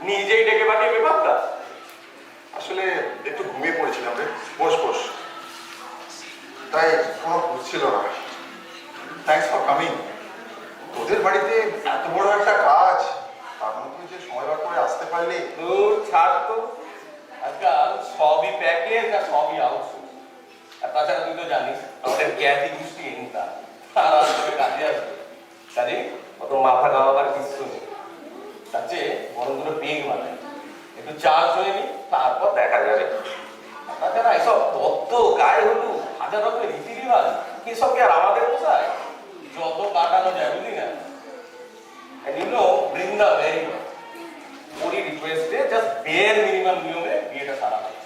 নিজেই ডেকে পাঠিয়ে ব্যাপারটা। আসলে একটু ঘুমিয়ে পড়েছিলাম রে। বস বস, তাই কোনো বুঝছিল না। Thanks for coming. তোদের বাড়িতে এত বড় একটা কাজ, তার মধ্যে যে সময় বার করে আসতে পারলি। দূর ছাড় তো, আজকাল সবই প্যাকেজ আর সবই আউটসোর্স। আর তাছাড়া তুই তো জানিস আমাদের জ্ঞাতি গোষ্ঠী ইনকাম, তারা আসলে কাজে আসবে, কাজে অত মাথা খাওয়াবার কিছু নেই। তার চেয়ে বরং দুটো বেগ বানাই, একটু চার্জ হয়ে নি, তারপর দেখা যাবে। তাছাড়া এসব তত্ত্ব গায়ে হলু হাজার রকমের রীতি রিবাজ, এসবকে আর আমাদের পোষায়? যত কাটানো যায় বুঝলি না। And you know, Brinda very well. ওরই রিকোয়েস্টে জাস্ট বেয়ার মিনিমাম নিয়মে বিয়েটা সারা হয়।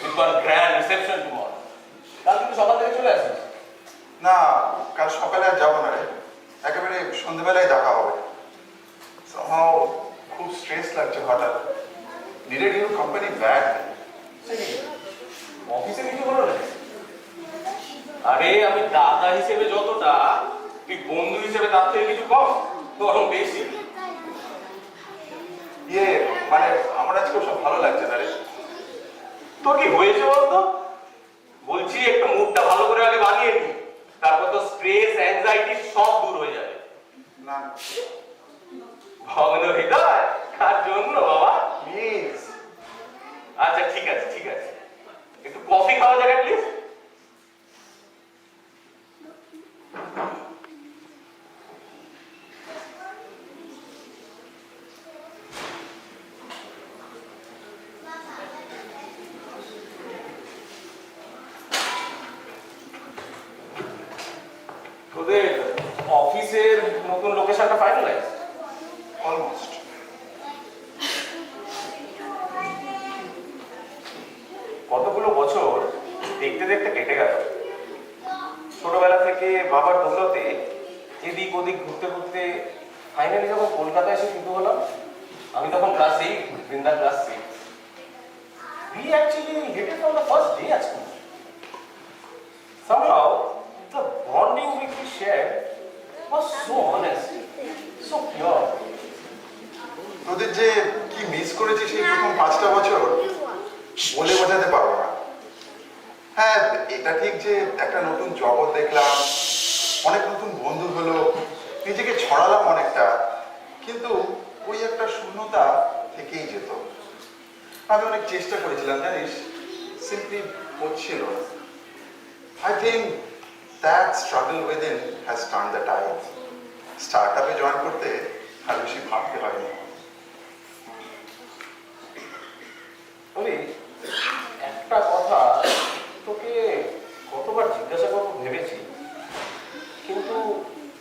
With one grand reception tomorrow. কাল কিন্তু সকাল থেকে চলে আসিস। না, কাল সকালে আর যাবো না রে, একেবারে সন্ধ্যেবেলায় দেখা হবে। somehow খুব স্ট্রেস লাগছে হঠাৎ। needed your company back. অফিসে কিছু হলো না? আরে আমি দাদা হিসেবে যতটা, তুই বন্ধু হিসেবে তার থেকে কিছু কম, বরং বেশি। ইয়ে মানে আমার আজকে সব ভালো লাগছে না রে। তোর কি হয়েছে বলতো? বলছি একটু মুডটা ভালো করে আগে বানিয়ে নি, তারপর তো স্ট্রেস অ্যাংজাইটি সব দূর হয়ে যাবে। না ভগ্ন হৃদয় কার জন্য বাবা? প্লিজ। আচ্ছা ঠিক আছে ঠিক আছে, একটু কফি খাওয়া যাবে প্লিজ। তোদের অফিসের নতুন লোকেশনটা ফাইনালাইজ? অলমোস্ট। কতগুলো বছর দেখতে দেখতে কেটে গেল। ছোটবেলা থেকে বাবার দৌলতে এদিক ওদিক ঘুরতে ঘুরতে ফাইনালি যখন কলকাতায় এসে শুরু হলাম, আমি তখন class 8, Brinda class 6। We actually hit it from the first day at school. Somehow, the bonding which we shared was so honest, so pure. তোদের যে কি মিস করেছি সেই প্রথম 5টা বছর বলে বোঝাতে পারবো না। হ্যাঁ, এটা ঠিক যে একটা নতুন জগৎ দেখলাম, অনেক নতুন বন্ধু হলো, নিজেকে ছড়ালাম অনেকটা, কিন্তু ওই একটা শূন্যতা থেকেই যেত। আমি অনেক চেষ্টা করেছিলাম জানিস, সিম্পলি হচ্ছিল না। I think that struggle within has turned the tide. স্টার্টআপে জয়েন করতে আর বেশি ভাবতে হয়নি। বলি একটা কথা তোকে কতবার জিজ্ঞাসা করবো ভেবেছি, কিন্তু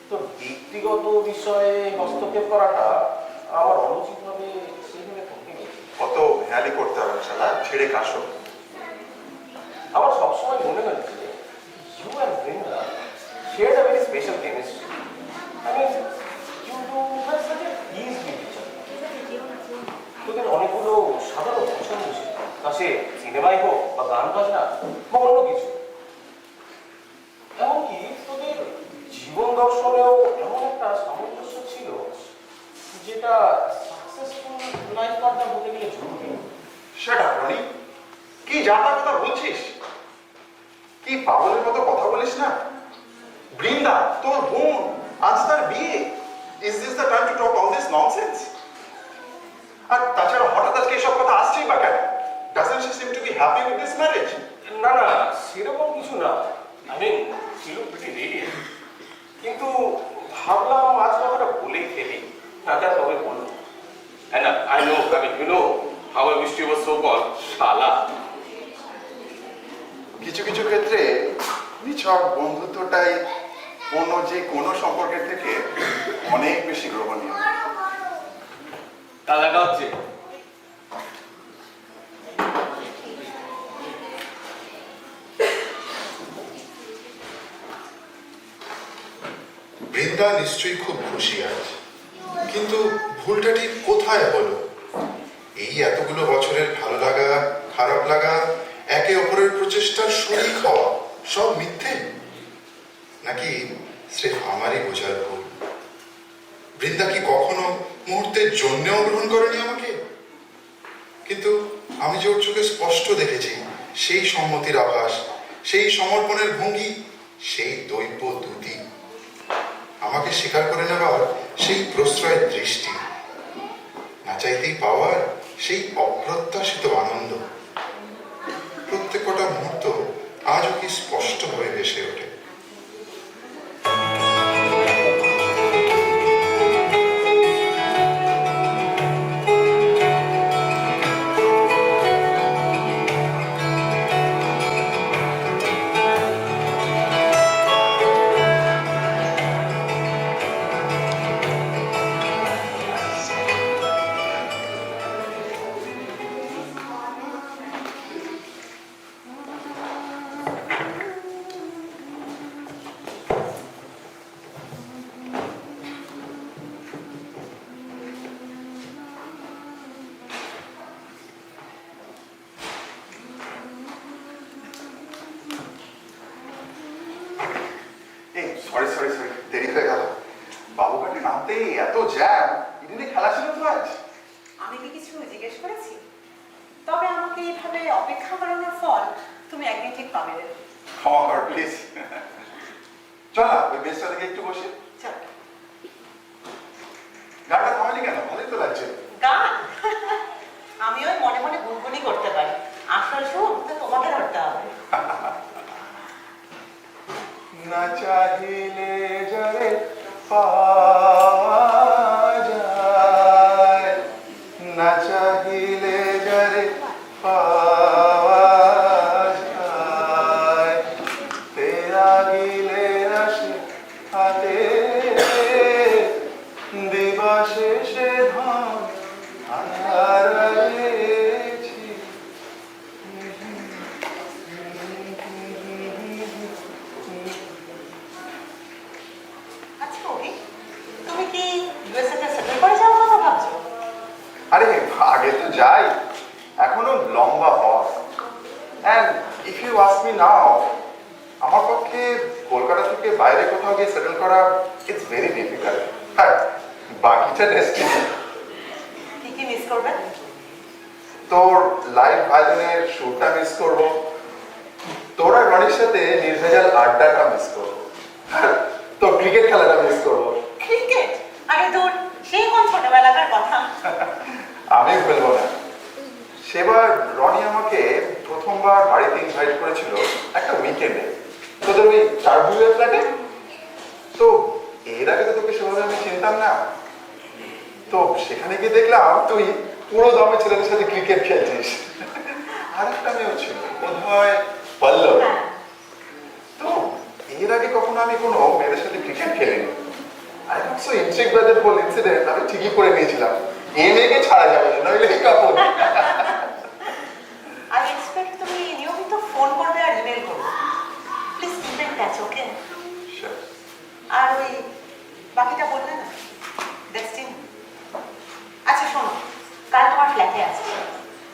তোর ব্যক্তিগত বিষয়ে হস্তক্ষেপ করাটা আমার অনুচিত ভাবে সেইভাবে থমকে গেছে। কত ভ্যালি করতে হবে শালা, ছেড়ে কাশো। আমার সবসময় মনে হয়েছে you and Brinda shared a very special chemistry. I mean, you two have such a ease with each other. তোদের অনেকগুলো সাধারণ পছন্দ ছিল, তা সে সিনেমাই হোক বা গান বাজনা বা অন্য কিছু। এমনকি তোদের জীবন দর্শনেও এমন একটা সামঞ্জস্য ছিল যেটা সাকসেসফুল লাইফ পার্টনার বলতে গেলে জরুরি। সেটা রনি, কি জাতা কথা বলছিস? কি পাগলের মতো কথা বলিস না? বৃন্দা তোর বোন, আজ তার বিয়ে। Is this the time to talk all this nonsense? আর তাছাড়া হঠাৎ আজকে এসব কথা আসছেই বা কেন? Doesn't she seem to be happy with this marriage? না না, সেরকম কিছু না। I mean she look pretty radiant, কিন্তু ভাবলাম আজ কথাটা বলেই ফেলি, না যা তবে বলবো। And I know, I mean, you know how I wish you were so called শালা. কিছু কিছু ক্ষেত্রে নিছক বন্ধুত্বটাই অন্য যে কোনো সম্পর্কের থেকে অনেক বেশি গ্রহণীয়। তা দেখা হচ্ছে। বৃন্দা নিশ্চয়ই খুব খুশি আজ, কিন্তু ভুলটা ঠিক কোথায় হলো? এই এতগুলো বছরের ভালো লাগা, খারাপ লাগা, একে অপরের প্রচেষ্টার শরীক হওয়া সব মিথ্যে, নাকি স্রেফ আমারই বোঝার ভুল? বৃন্দা কি কখনো মুহূর্তের জন্যেও গ্রহণ করেনি আমাকে? যে ওর চোখে স্পষ্ট দেখেছি সেই সম্মতির আভাস, সেই সমর্পণের ভঙ্গি, সেই দৈব দুতি, আমাকে স্বীকার করে নেবার সেই প্রশ্রয়ের দৃষ্টি, না চাইতেই পাওয়ার সেই অপ্রত্যাশিত আনন্দ, প্রত্যেক কটা মুহূর্ত আজও কি স্পষ্টভাবে ভেসে ওঠে। এই সরি সরি সরি, দেরি হয়ে গেল। বাবুঘাটে নামতেই এত জ্যাম। ইডেনে খেলা ছিল তো আজ? আমি কি কিছু জিজ্ঞেস করেছি? তবে আমাকে এইভাবে অপেক্ষা করানোর ফল তুমি একদিন ঠিক পাবে রে। ক্ষমা কর প্লিজ। চল না ওই বেঞ্চটা থেকে একটু বসে। চল। গানটা থামালি কেন? ভালোই তো লাগছে। গান আমি ওই মনে মনে গুনগুনি করতে পারি, আসল সুর তো তোমাকে ধরতে হবে। না চাহিলে যারে পাওয়া যায়, না চাহিলে যারে পাওয়া যায়, তেরা গিলে আসে হাতে দিবাশেষে ধন হারাইছি। আচ্ছা ওকে, তুমি কি ইউএসএ তে সেটেল করে যাওয়ার কথা ভাবছো? আরে আগে তো যাই, এখনো লম্বা পথ। And if you ask me now, আমার পক্ষে কলকাতা থেকে বাইরে কোথাও গিয়ে সেটেল করা ইটস ভেরি ডিফিকাল্ট। হ্যাঁ, বাকিটা ডেস্টিনি। কি কি মিস করবে? তোর লাইভ ভায়োলিনের সুরটা মিস করব, তোর আর রনির সাথে নির্ভেজাল আড্ডাটা মিস করব, তোর ক্রিকেট খেলাটা মিস করব। ক্রিকেট? আরে দূর, সেই কোন ছোটবেলাকার কথা। আমি বলবো না। সেবার রনি আমাকে প্রথমবার বাড়িতে ইনভাইট করেছিল একটা উইকেন্ডে, তোদের ওই চারভুয়ের ফ্ল্যাটে। তো এর আগে তো তোকে সেভাবে আমি চিনতাম না। তো সেখানে গিয়ে দেখলাম তুই পুরো দমে ছেলেদের সাথে ক্রিকেট খেলছিস। আর একটা মেয়েও ছিল, বোধ হয় পল্লব। হ্যাঁ। তো এর আগে কখনো আমি কোনো মেয়েদের সাথে ক্রিকেট খেলিনি। I got so intrigued by that whole incident. আমি ঠিকই করে নিয়েছিলাম এই মেয়েকে ছাড়া যাবে না, নইলে কাপড়। আই এক্সপেক্ট তুমি নিয়মিত ফোন করবে আর ইমেল করবে। প্লিজ কিপ ইন টাচ, ওকে? আর ওই বাকিটা বললে না, ডেস্টিনি। আচ্ছা শোনো, কাল তোমার ফ্ল্যাটে আছে।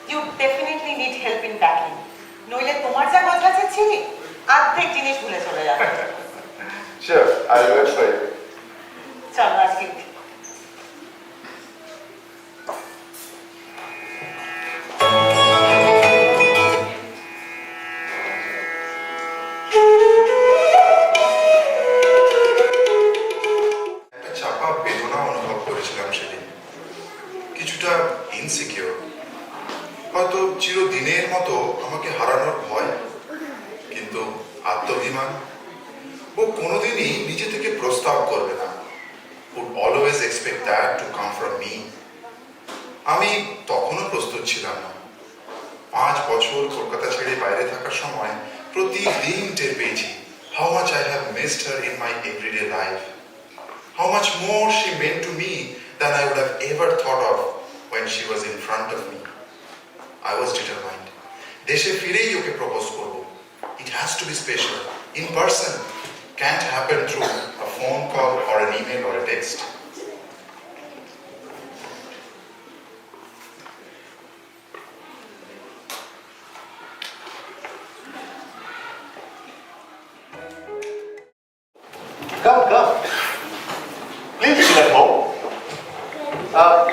You definitely need help in packing, নইলে তোমার যা গোছগাছের ছিলি অর্ধেক জিনিস ভুলে চলে যাবে। Sure, I will wait for you. চলো আজকে একটা চাপা বেদনা অনুভব করেছিলাম সেদিন, কিছুটা ইনসিকিউর, হয়তো চিরদিনের মতো আমাকে হারানোর ভয়, কিন্তু আত্মাভিমান। ও কোনোদিনই নিজে থেকে প্রস্তাব করবে না, would always expect that to come from me. আমি তখনও প্রস্তুত ছিলাম না। 5 বছর কলকাতা ছেড়ে বাইরে থাকার সময় প্রতিদিন টের পেয়েছি how much I have missed her in my everyday life. How much more she meant to me than I would have ever thought of when she was in front of me. I was determined. দেশে ফিরেই ওকে propose করব। It has to be special, in person. Can't happen through a phone call or an email or a text. Come, come. Please sit at home.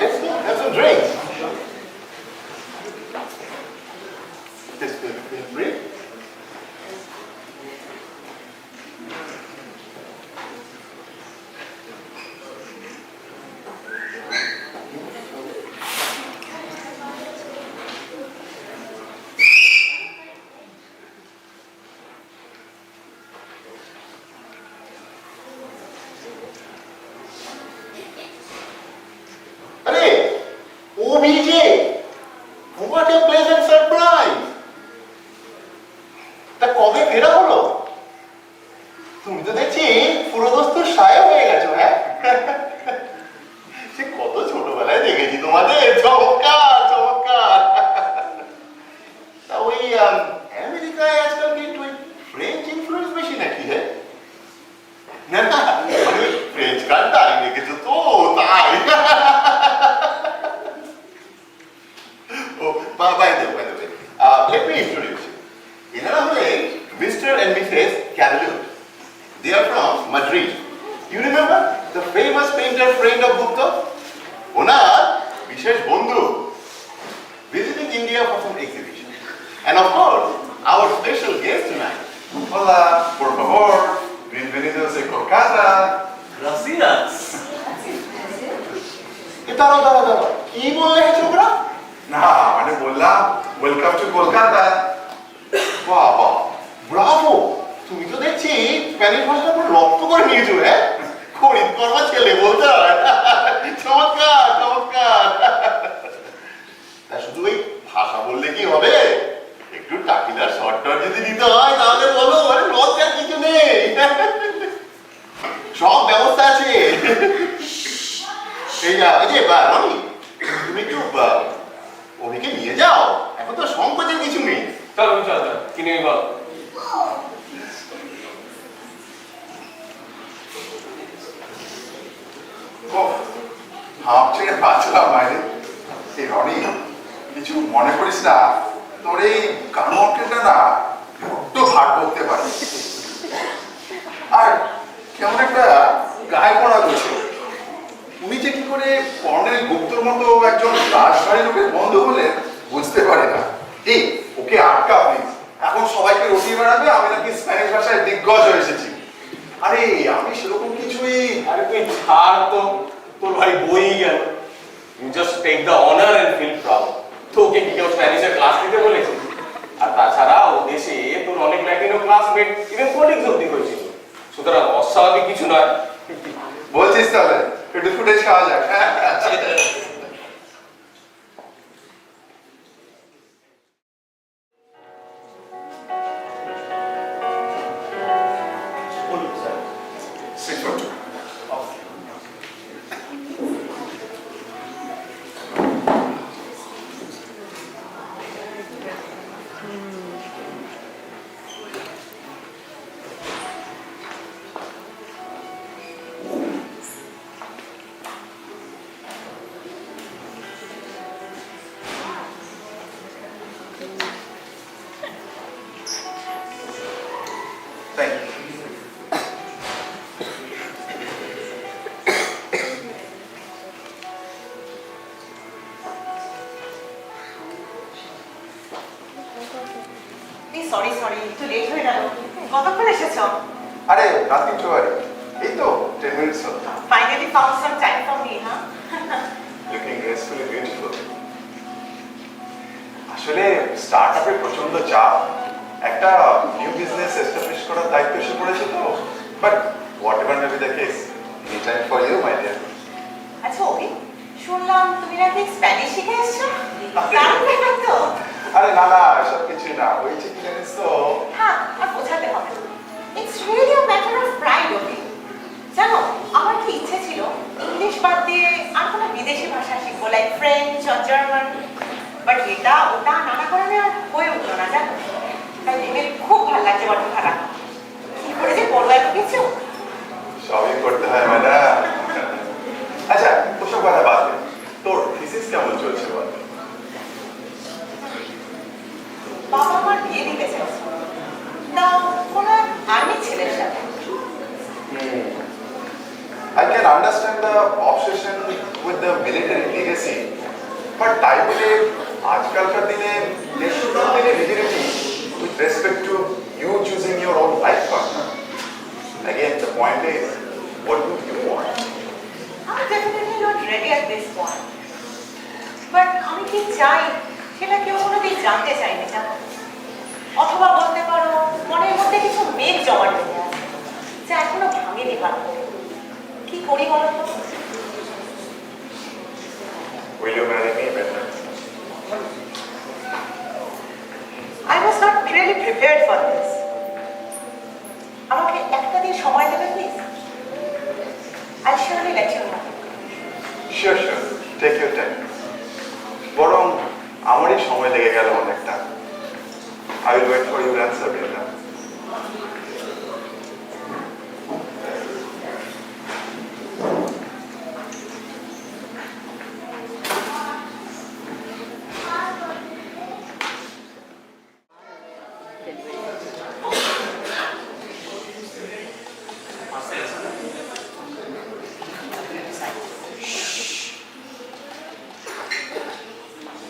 Let's have some drinks. এই যে what a pleasant surprise! তা কবে ফেরা হলো? তুমি তো দেখছি পুরোদস্তুর সায় হয়ে গেছো, হ্যাঁ? সে কত ছোটবেলায় দেখেছি তোমাদের, চমৎকার চমৎকার। তা ওই আমেরিকায় আজকাল কি একটু ফ্রেঞ্চ ইনফ্লুয়েন্স বেশি নাকি? হ্যাঁ না না, মানে ফ্রেঞ্চ কার্ড দাঁড়িয়ে রেখেছো তো তাই। Oh, by the way, let me introduce you. এনারা হলেন Mr. and Mrs. Cavalier. They are from Madrid. You remember the famous painter friend of Gupta? ওনার বিশেষ বন্ধু, visiting India for some exhibition. And of course, our special guest tonight. Hola, por favor, bienvenidos a Kolkata. Gracias. দাঁড়াও, কি বললে হে ছোকরা? না মানে বললাম welcome to Kolkata. বাহ বাহ, ব্রাভো! তুমি তো দেখছি স্প্যানিশ ভাষাটা পুরো রপ্ত করে নিয়েছো, হ্যাঁ? খরিদ করবা ছেলে বলতে হয়। চমৎকার চমৎকার। তা শুধু ওই ভাষা বললে কি হবে? একটু টাকিলার শর্ট যদি দিতে হয় তাহলে বলো, মানে লজ্জার কিছু নেই। সব ব্যবস্থা আছে। এই যে রনি, তুমি একটু অভিকে নিয়ে যাও, এখন তো সংকোচের কিছু নেই। চল কিনে নিয়ে বল। হাঁপ ছেড়ে বাঁচলাম বাইরে। এই রনি, কিছু মনে করিস না, তোর এই কানো অঙ্কেটা না একটু ভাগ করতে পারি। আর কেমন একটা গায়ে পড়া গেছে। উনি যে কি করে কর্নেল গুপ্তর মতো একজন রাজবাড়ির লোকের বন্ধু হলেন বুঝতে পারি না। এই ওকে আটকা প্লিজ, এখন সবাইকে রটিয়ে বেড়াবে আমি নাকি স্প্যানিশ ভাষায় দিগ্গজ হয়ে এসেছি। আরে আমি সেরকম কিছুই। আরে তুই ছাড় তো, তোর ভাই বই গেল। You just take the honour and feel proud. তোকে কি কেউ স্প্যানিশের ক্লাস নিতে বলেছে? আর তাছাড়া ও দেশে তোর অনেক ল্যাটিনো ক্লাসমেট, ইভেন কলিগস অব্দি হয়েছিল। সুতরাং অস্বাভাবিক কিছু নয়। বলছিস তাহলে একটু ফুটেজ খাওয়া যাক। Sit for two. Thank you. Sorry একটু লেট হয়ে গেল। কতক্ষণ এসেছো? আরে নাথিং টু ওয়ারি, এই তো 10 মিনিটস হলো। Finally found some time for me, হ্যাঁ? Looking gracefully beautiful. আসলে স্টার্টআপে প্রচন্ড চাপ, একটা নিউ বিজনেস এস্টাবলিশ করার দায়িত্ব এসে পড়েছে তো। But whatever may be the case, any time for you my dear. আচ্ছা অভি, শুনলাম তুমি নাকি স্প্যানিশ শিখে এসছো? দারুণ ব্যাপার তো। আরে না না, এসব কিছুই না, হয়েছে কি জানিস তো। হ্যাঁ, আর বোঝাতে হবে। It's really a matter of pride Abhi. জানো, আমার কি ইচ্ছে ছিল ইংলিশ বাদ দিয়ে আর কোনো বিদেশি ভাষা শিখবো, লাইক ফ্রেঞ্চ আর জার্মান। বাট এটা ওটা নানা কারণে আর হয়ে উঠলো না, জানো। তাই ভেবে খুব ভালো লাগছে বড় খারাপ। কি করে যে বড় এত কিছু। সবই করতে হয় ম্যাডাম। আচ্ছা ওসব কথা বাদ দে, তোর থিসিস কেমন চলছে বল? বাবা আমার বিয়ে দিতে চাইছে, তাও কোনো আর্মি ছেলের সাথে। I can understand the obsession with the military legacy, but তাই বলে আজকালকার দিনে there should not be any rigidity with respect to you choosing your own life partner. Again, the point is, what do you want? I'm definitely not ready at this point. But আমি কি চাই সেটা কেউ কোনোদিন জানতে চাইনি, জানো। অথবা বলতে পারো মনের মধ্যে কিছু মেঘ জমা রেখে আছে, যা এখনো ভাঙেনি ভালো করে। কি করি বলো তো? Will you marry me, Brenda? prepared for this. আমাকে একটা দিন সময় দেবে please? I'll surely let you know. Sure sure, take your time. বরং আমারই সময় লেগে গেল অনেকটা। I will wait for your answer, Brinda.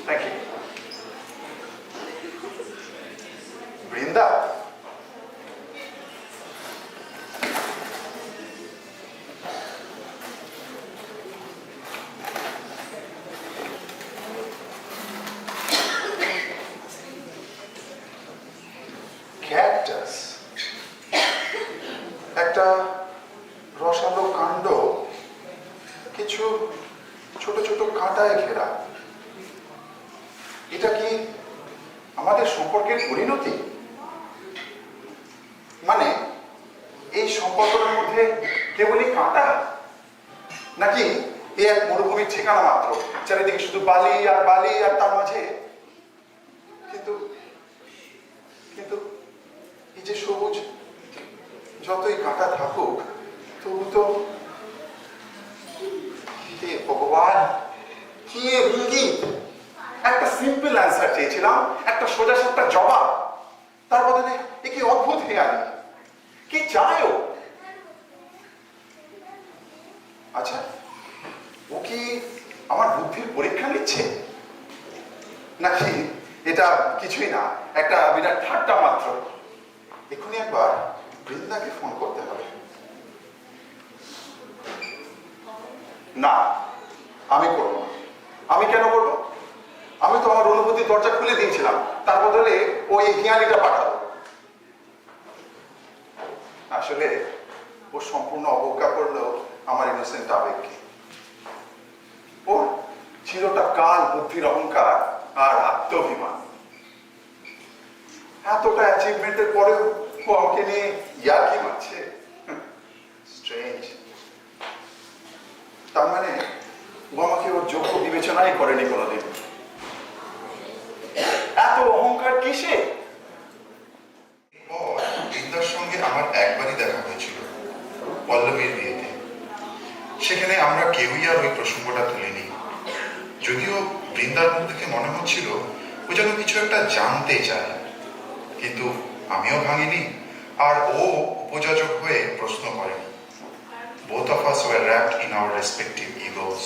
Thank you. Brinda, cactus, একটা রসালো কাণ্ড, কিছু ছোট ছোট কাঁটায় ঘেরা। এটা কি আমাদের সম্পর্কের পরিণতি? মানে এই সম্পর্কের মধ্যে কেবলই কাঁটা, নাকি এই এক মরুভূমির ঠিকানা মাত্র, চারিদিকে শুধু বালি আর বালি আর তার মাঝে কিন্তু কিন্তু এই যে সবুজ, যতই কাঁটা থাকুক তবু তো, হে ভগবান, কি ইঙ্গিত! একটা সিম্পল অ্যান্সার চেয়েছিলাম, একটা সোজা সাপটা জবাব, তার বদলে এ কি অদ্ভুত হেয়ালি! কি চায় ও? আচ্ছা, ও কি আমার বুদ্ধির পরীক্ষা নিচ্ছে, নাকি এটা কিছুই না, একটা বিরাট ঠাট্টা মাত্র? এখনই একবার বৃন্দাকে ফোন করতে হবে। না, আমি করবো না। আমি কেন করবো? আমি তো আমার অনুভূতির দরজা খুলে দিয়েছিলাম, তার বদলে ও এই হিয়ালিটা পাঠালো। আসলে ও সম্পূর্ণ অবজ্ঞা করলো আমার ইনোসেন্ট আবেগকে। ওর চিরটা কাল বুদ্ধির অহংকার আর আত্মভিমান। এতটা অ্যাচিভমেন্টের পরেও ও আমাকে নিয়ে ইয়ার্কি মারছে। স্ট্রেঞ্জ। তার মানে ও আমাকে ওর যোগ্য বিবেচনাই করেনি কোনোদিন। এত অহংকার কিসে? বৃন্দার সঙ্গে আমার একবারই দেখা হয়েছিল, পল্লবীর বিয়েতে। সেখানে আমরা কেউই আর ওই প্রসঙ্গটা তুলিনি, যদিও বৃন্দার মুখ দেখে মনে হচ্ছিল ও যেন কিছু একটা জানতে চায়। কিন্তু আমিও ভাঙিনি, আর ও উপযোজক হয়ে প্রশ্ন করেনি। Both of us were wrapped in our respective egos.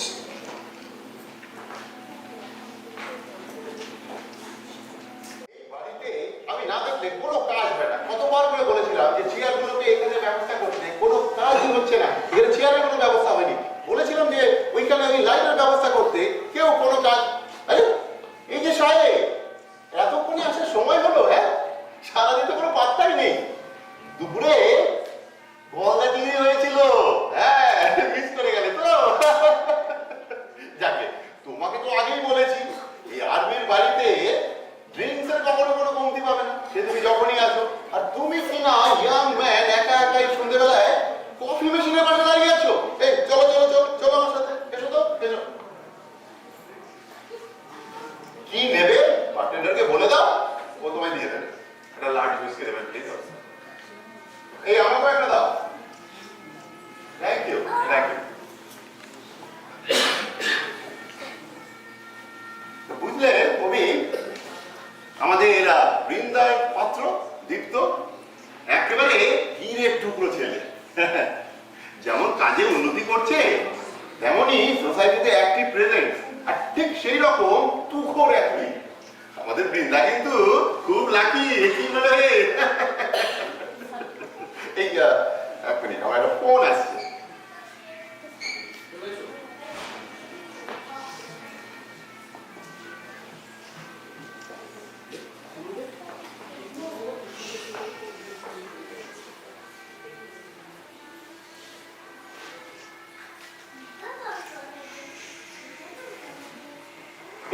বাড়িতে আমি না দেখলে কোনো কাজ হয় না। কতবার করে বলেছিলাম যে চেয়ারগুলোকে এখানে ব্যবস্থা করতে, কোনো কাজই হচ্ছে না। এখানে চেয়ারের কোনো ব্যবস্থা হয়নি। বলেছিলাম যে ওইখানে ওই লাইটের ব্যবস্থা করতে, কেউ কোনো কাজ। আরে এই যে সাহেব, এতক্ষণে আসার সময় হলো? হ্যাঁ, সারাদিন তো কোনো পাত্তাই নেই। দুপুরে গলা ডিগ্রি হয়েছিল, হ্যাঁ, মিস করে গেলে তো। যাকে তোমাকে তো আগেই বলেছি, এই আর্মির বাড়িতে ড্রিঙ্কসের কখনো কোনো কমতি পাবে না, সে তুমি যখনই আসো। আর তুমি কি না ইয়াং ম্যান একা একাই সন্ধ্যেবেলায় কফি মেশিনের পাশে দাঁড়িয়ে আছো? এই চলো চলো চলো চলো আমার সাথে, এসো তো, এসো। কি নেবে বারটেন্ডারকে বলে দাও, ও তোমায় দিয়ে দেবে। একটা লার্জ হুইস্কি দেবেন প্লিজ। এই আমাকে একটা দাও। Thank you, thank you. বুঝলে কবি, আমাদের বৃন্দার পাত্র দীপ্ত একেবারে হীরের টুকরো ছেলে। যেমন কাজে উন্নতি করছে, তেমনই সোসাইটিতে অ্যাক্টিভ প্রেজেন্ট, আর ঠিক সেই রকম তুখোর অ্যাক্টিভ। আমাদের বৃন্দা কিন্তু খুব লাকি, কি বলে? এই এখনই আমার একটা ফোন আসছে।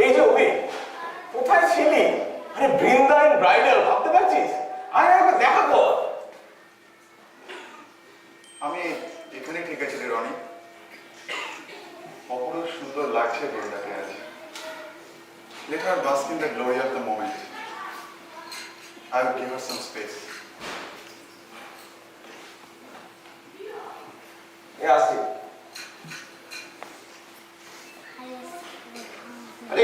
এই যে অভি, কোথায় ছিলি? আরে বৃন্দা ইন ব্রাইডাল, ভাবতে পারছিস? আরে একবার দেখা কর। আমি এখানেই ঠিক আছে রে রনি। অপরূপ সুন্দর লাগছে বৃন্দাকে আজ। Let her bask in the glory of the moment. I will give her some space. এ আসছি। আরে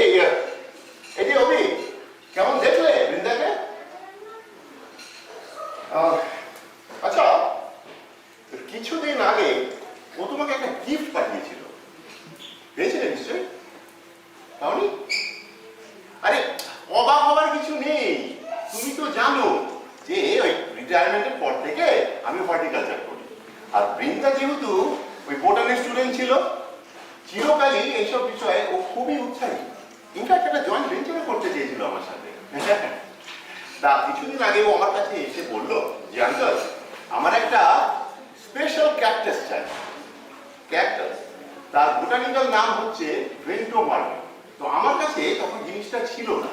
এই যে অভি, কেমন দেখলে বৃন্দাকে? আচ্ছা, কিছুদিন আগে ও তোমাকে একটা গিফট পাঠিয়েছিল, পেয়েছিলে নিশ্চয়ই? পাওনি? আরে অবাক হবার কিছু নেই, তুমি তো জানো যে ওই রিটায়ারমেন্টের পর থেকে আমি হর্টিকালচার করি, আর বৃন্দা যেহেতু ওই বোটানির স্টুডেন্ট ছিল, চিরকালই এইসব বিষয়ে ও খুবই উৎসাহী। ইনফ্যাক্ট একটা জয়েন্ট ভেঞ্চারে করতে চেয়েছিল আমার সাথে। তা কিছুদিন আগে ও আমার কাছে এসে বললো যে আঙ্কেল, আমার একটা স্পেশাল ক্যাকটাস চাই। ক্যাকটাস, তার বোটানিক্যাল নাম হচ্ছে ভেন্টোমার্মি। তো আমার কাছে তখন জিনিসটা ছিল না।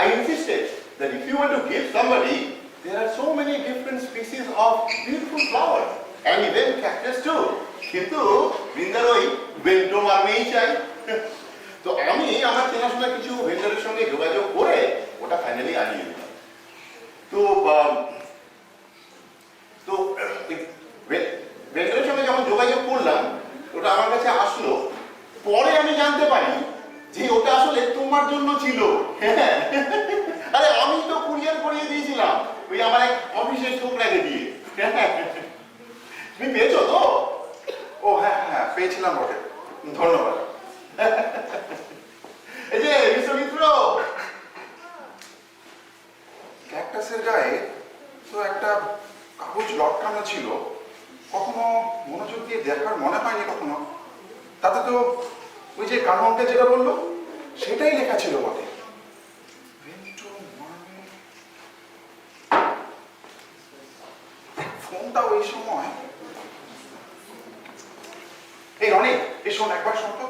I insisted that if you want to give somebody, there are so many different species of beautiful flowers and even cactus too. কিন্তু বৃন্দার ওই ভেন্টোমার্মিই চাই। তো আমি আমার চেনাশোনা কিছু ভেন্ডারের সঙ্গে যোগাযোগ করে ওটা ফাইনালি আনিয়ে দিলাম। তো ভেন্ডারের সঙ্গে যখন যোগাযোগ করলাম, ওটা আমার কাছে আসলো। পরে আমি জানতে পারি যে ওটা আসলে তোমার জন্য ছিল। হ্যাঁ, আরে আমি তো কুরিয়ার করিয়ে দিয়েছিলাম ওই আমার এক অফিসের ছোকরাকে দিয়ে। তুমি পেয়েছো তো? ও হ্যাঁ হ্যাঁ, পেয়েছিলাম বটে। ধন্যবাদ। এই যে বিশ্বমিত্র, ক্যাকটাসের গায়ে তো একটা কাগজ লটকানো ছিল, কখনো মনোযোগ দিয়ে দেখার মনে হয়নি কখনো। তাতে তো ওই যে কানুনটা যেটা বললো সেটাই লেখা ছিল বটে। ফোনটা ওই সময়, এই রনি, এই শোন একবার, শোন তো,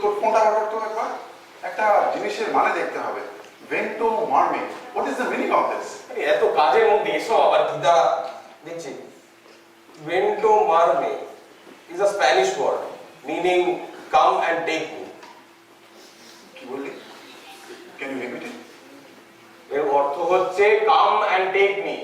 তোর ফোনটা আবার তো একবার, একটা জিনিসের মানে দেখতে হবে। ভেন্টো মার্মি, what is the meaning of this? এত কাজের মধ্যে এসব আবার দিদা দেখছি। ভেন্টোমার্মে is a Spanish word meaning come and take me. কি বললি? Can you repeat it? এর অর্থ হচ্ছে come and take me.